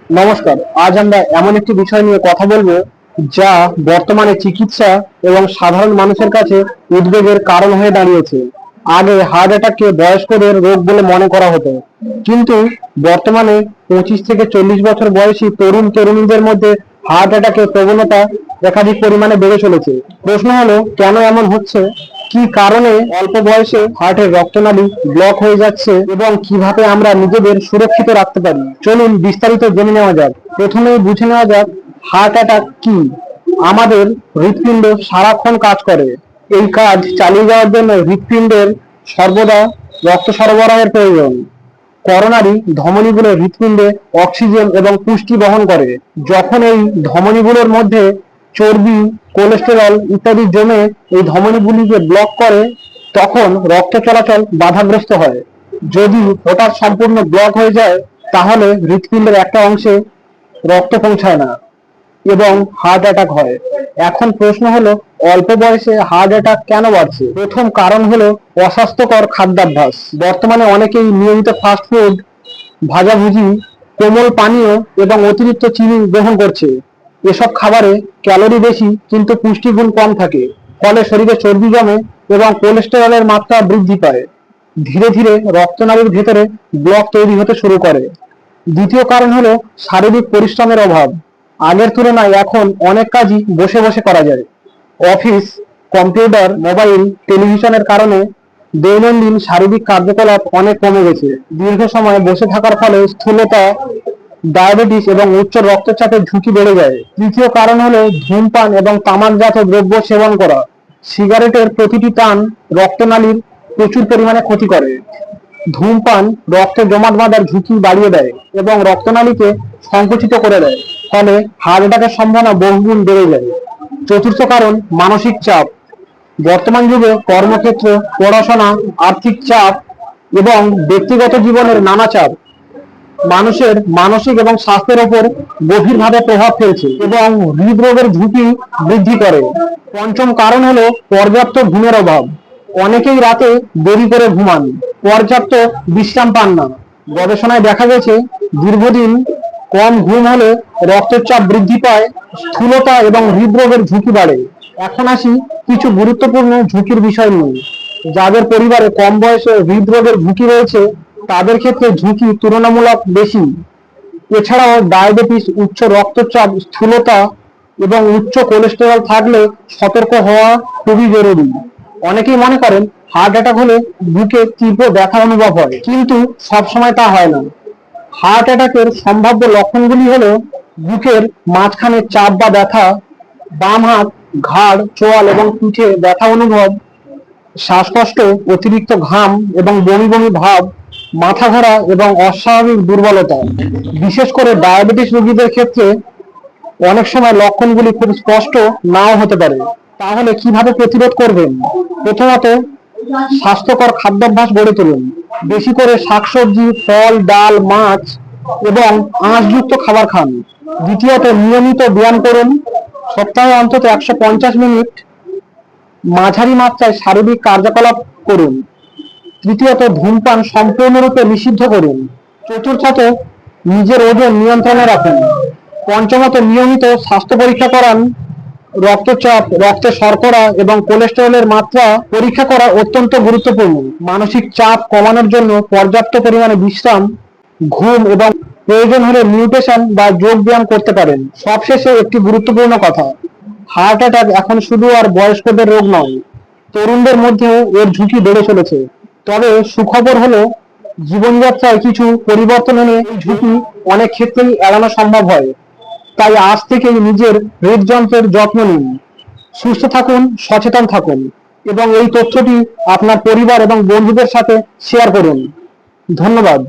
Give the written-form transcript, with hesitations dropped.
নমস্কার। আজ আমরা এমন একটি বিষয় নিয়ে কথা বলবো যা বর্তমানে চিকিৎসা এবং সাধারণ মানুষের কাছে উদ্বেগের কারণ হয়ে দাঁড়িয়েছে। আগে হার্ট অ্যাটাককে বয়স্কদের রোগ বলে মনে করা হতো, কিন্তু বর্তমানে 25 থেকে 40 বছর বয়সী তরুণ তরুণীদের মধ্যে হার্ট অ্যাটাকের প্রবণতা একাধিক পরিমাণে বেড়ে চলেছে। প্রশ্ন হলো, কেন এমন হচ্ছে, কি কারণে অল্প বয়সে হার্টের রক্তনালী ব্লক হয়ে যাচ্ছে এবং কিভাবে আমরা নিজেদের সুরক্ষিত রাখতে পারি। চলুন বিস্তারিত জেনে নেওয়া যাক। প্রথমেই বুঝে নেওয়া যাক হার্ট অ্যাটাক কি। আমাদের হৃৎপিণ্ড সারাক্ষণ কাজ করে। এই কাজ চালিয়ে যাওয়ার জন্য হৃৎপিণ্ডের সর্বদা রক্ত সরবরাহের প্রয়োজন। করোনারি ধমনীগুলো হৃৎপিণ্ডে অক্সিজেন এবং পুষ্টি বহন করে। যখন এই ধমনীগুলোর মধ্যে চর্বি, কোলেস্টেরল ইত্যাদি জমে এই ধমনীগুলিকে ব্লক করে, তখন রক্ত চলাচল বাধাগ্রস্ত হয়। যদি হঠাৎ সম্পূর্ণ ব্লক হয়ে যায়, তাহলে হৃৎপিণ্ডের একটা অংশে রক্ত পৌঁছায় না এবং হার্ট অ্যাটাক হয়। এখন প্রশ্ন হলো, অল্প বয়সে হার্ট অ্যাটাক কেন বাড়ছে? প্রথম কারণ হলো অস্বাস্থ্যকর খাদ্যাভ্যাস। বর্তমানে অনেকেই নিয়মিত ফাস্ট ফুড, ভাজাভুজি, কোমল পানীয় এবং অতিরিক্ত চিনি গ্রহণ করছে। এসব খাবারে ক্যালোরি বেশি কিন্তু পুষ্টিগুণ কম থাকে, ফলে শরীরে চর্বি জমে এবং কোলেস্টেরলের মাত্রা বৃদ্ধি পায়। ধীরে ধীরে রক্তনালীর ভেতরে ব্লক তৈরি হতে শুরু করে। দ্বিতীয় কারণ হলো শারীরিক পরিশ্রমের অভাব। আগের তুলনায় এখন অনেক কাজই বসে বসে করা যায়। অফিস, কম্পিউটার, মোবাইল, টেলিভিশনের কারণে দৈনন্দিন শারীরিক কার্যকলাপ অনেক কমে গেছে। দীর্ঘ সময় বসে থাকার ফলে স্থূলতা, ডায়াবেটিস এবং উচ্চ রক্তচাপের ঝুঁকি বেড়ে যায়। তৃতীয় কারণ হলো ধূমপান এবং তামাকজাত দ্রব্য সেবন করা। সিগারেটের প্রতিটি টান রক্তনালীর প্রচুর পরিমাণে ক্ষতি করে। ধূমপান রক্তে জমাট বাঁধার ঝুঁকি বাড়িয়ে দেয় এবং রক্তনালীকে সংকুচিত করে দেয়, ফলে হার্ট অ্যাটাকের সম্ভাবনা বহুগুণ বেড়ে যায়। চতুর্থ কারণ মানসিক চাপ। বর্তমান যুগে কর্মক্ষেত্র, পড়াশোনা, আর্থিক চাপ এবং ব্যক্তিগত জীবনের নানা চাপ মানুষের মানসিক এবং স্বাস্থ্যের ওপর গভীরভাবে প্রভাব ফেলছে এবং হৃদরোগের ঝুঁকি বৃদ্ধি করে। পঞ্চম কারণ হলো পর্যাপ্ত ঘুমের অভাব। অনেকেই রাতে দেরি করে ঘুমান, পর্যাপ্ত বিশ্রাম পান না। গবেষণায় দেখা গেছে, দীর্ঘদিন কম ঘুম হলে রক্তচাপ বৃদ্ধি পায়, স্থূলতা এবং হৃদরোগের ঝুঁকি বাড়ে। এখন আসি কিছু গুরুত্বপূর্ণ ঝুঁকির বিষয় নিয়ে। যাদের পরিবারে কম বয়সে হৃদরোগের ঝুঁকি রয়েছে, তাদের ক্ষেত্রে ঝুঁকি তুলনামূলক বেশি। এছাড়াও ডায়াবেটিস, উচ্চ রক্তচাপ, স্থূলতা এবং উচ্চ কোলেস্টেরল থাকলে সতর্ক হওয়া খুবই জরুরি। অনেকেই মনে করেন হার্ট অ্যাটাক হলে বুকে তীব্র ব্যথা অনুভব হয়, কিন্তু সবসময় তা হয় না। হার্ট অ্যাটাকের সম্ভাব্য লক্ষণগুলি হলো বুকের মাঝখানে চাপ বা ব্যথা, বাম হাত, ঘাড়, চোয়াল এবং পিঠে ব্যথা অনুভব, শ্বাসকষ্ট, অতিরিক্ত ঘাম এবং বমি বমি ভাব, মাথা ঘোরা এবং অস্বাভাবিক দুর্বলতা। বিশেষ করে ডায়াবেটিস রোগীদের ক্ষেত্রে অনেক সময় লক্ষণগুলি খুব স্পষ্ট নাও হতে পারে। তাহলে কিভাবে প্রতিরোধ করবেন? প্রথমত, স্বাস্থ্যকর খাদ্যাভ্যাস গড়ে তুলুন। বেশি করে শাকসবজি, ফল, ডাল, মাছ এবং আঁশযুক্ত খাবার খান। দ্বিতীয়ত, নিয়মিত ব্যায়াম করুন। সপ্তাহে অন্তত 150 মিনিট মাঝারি মাত্রায় শারীরিক কার্যকলাপ করুন। তৃতীয়ত, ধূমপান সম্পূর্ণরূপে নিষিদ্ধ করুন। চতুর্থত, নিজের ওজন নিয়ন্ত্রণে রাখুন। পঞ্চমত, নিয়মিত স্বাস্থ্য পরীক্ষা করান। রক্তচাপ, রক্তে শর্করা এবং কোলেস্টেরলের মাত্রা পরীক্ষা করা অত্যন্ত গুরুত্বপূর্ণ। মানসিক চাপ কমানোর জন্য পর্যাপ্ত পরিমাণে বিশ্রাম, ঘুম এবং প্রয়োজন হলে নিউট্রিশন বা যোগ ব্যায়াম করতে পারেন। সবশেষে একটি গুরুত্বপূর্ণ কথা, হার্ট অ্যাটাক এখন শুধু আর বয়স্কদের রোগ নয়, তরুণদের মধ্যেও এর ঝুঁকি বেড়ে চলেছে। তবে সুখবর হলো, জীবনযাত্রায় কিছু পরিবর্তন এনে এই ঝুঁকি অনেক ক্ষেত্রেই এড়ানো সম্ভব হয়। তাই আজ থেকেই নিজের হৃদযন্ত্রের যত্ন নিন। সুস্থ থাকুন, সচেতন থাকুন এবং এই তথ্যটি আপনার পরিবার এবং বন্ধুদের সাথে শেয়ার করুন। ধন্যবাদ।